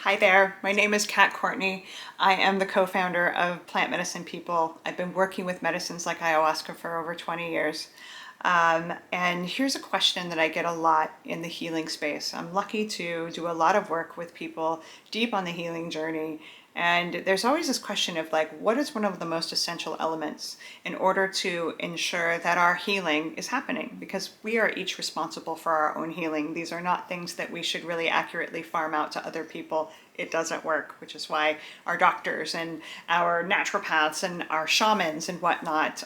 Hi there, my name is Kat Courtney. I am the co-founder of Plant Medicine People. I've been working with medicines like ayahuasca for over 20 years. And here's a question that I get a lot in the healing space. I'm lucky to do a lot of work with people deep on the healing journey. And there's always this question of like, what is one of the most essential elements in order to ensure that our healing is happening? Because we are each responsible for our own healing. These are not things that we should really accurately farm out to other people. It doesn't work, which is why our doctors and our naturopaths and our shamans and whatnot,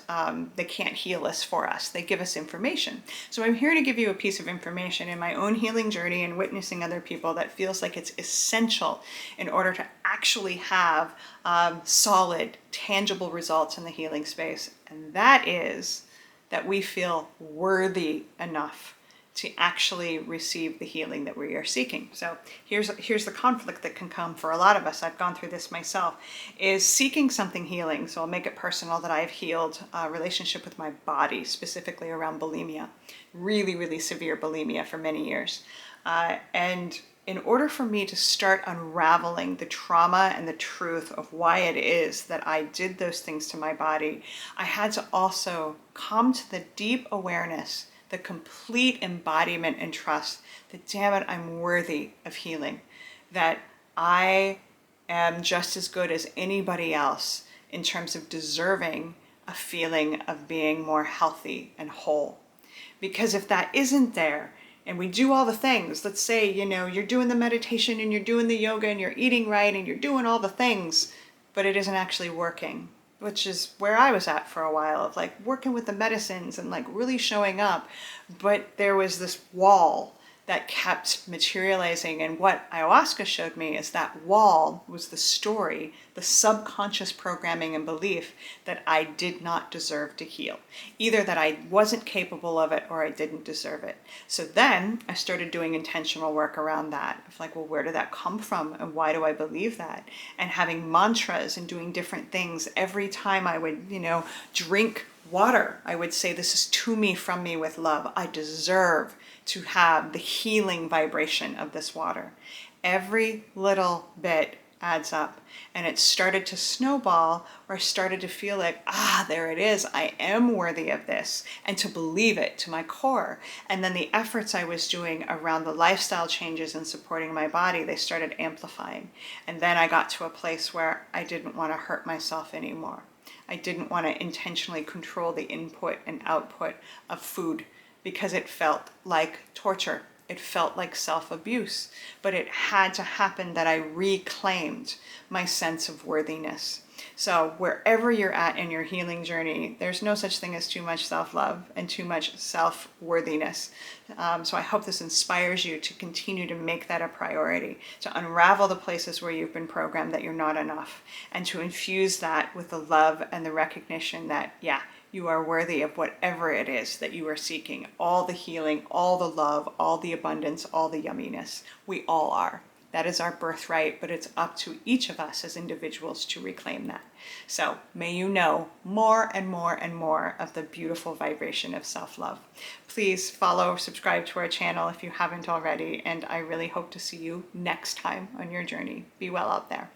they can't heal us for us. They give us information. So I'm here to give you a piece of information in my own healing journey and witnessing other people that feels like it's essential in order to actually have solid, tangible results in the healing space. And that is that we feel worthy enough to actually receive the healing that we are seeking. So here's the conflict that can come for a lot of us. I've gone through this myself, is seeking something healing. So I'll make it personal that I've healed a relationship with my body, specifically around bulimia, really, really severe bulimia for many years. And in order for me to start unraveling the trauma and the truth of why it is that I did those things to my body, I had to also come to the deep awareness, the complete embodiment and trust that, damn it, I'm worthy of healing, that I am just as good as anybody else in terms of deserving a feeling of being more healthy and whole. Because if that isn't there, and we do all the things, let's say, you're doing the meditation and you're doing the yoga and you're eating right and you're doing all the things, but it isn't actually working, which is where I was at for a while, of like working with the medicines and like really showing up. But there was this wall that kept materializing. And what ayahuasca showed me is that wall was the story, the subconscious programming and belief that I did not deserve to heal. Either that I wasn't capable of it or I didn't deserve it. So then I started doing intentional work around that. Of like, well, where did that come from? And why do I believe that? And having mantras and doing different things. Every time I would, drink water, I would say, this is to me, from me, with love. I deserve to have the healing vibration of this water. Every little bit adds up. And it started to snowball, or I started to feel like, there it is. I am worthy of this. And to believe it to my core. And then the efforts I was doing around the lifestyle changes and supporting my body, they started amplifying. And then I got to a place where I didn't want to hurt myself anymore. I didn't want to intentionally control the input and output of food because it felt like torture. It felt like self-abuse, but it had to happen that I reclaimed my sense of worthiness. So wherever you're at in your healing journey, there's no such thing as too much self-love and too much self-worthiness. So I hope this inspires you to continue to make that a priority, to unravel the places where you've been programmed that you're not enough, and to infuse that with the love and the recognition that, you are worthy of whatever it is that you are seeking. All the healing, all the love, all the abundance, all the yumminess. We all are. That is our birthright, but it's up to each of us as individuals to reclaim that. So may you know more and more and more of the beautiful vibration of self-love. Please follow, subscribe to our channel if you haven't already, and I really hope to see you next time on your journey. Be well out there.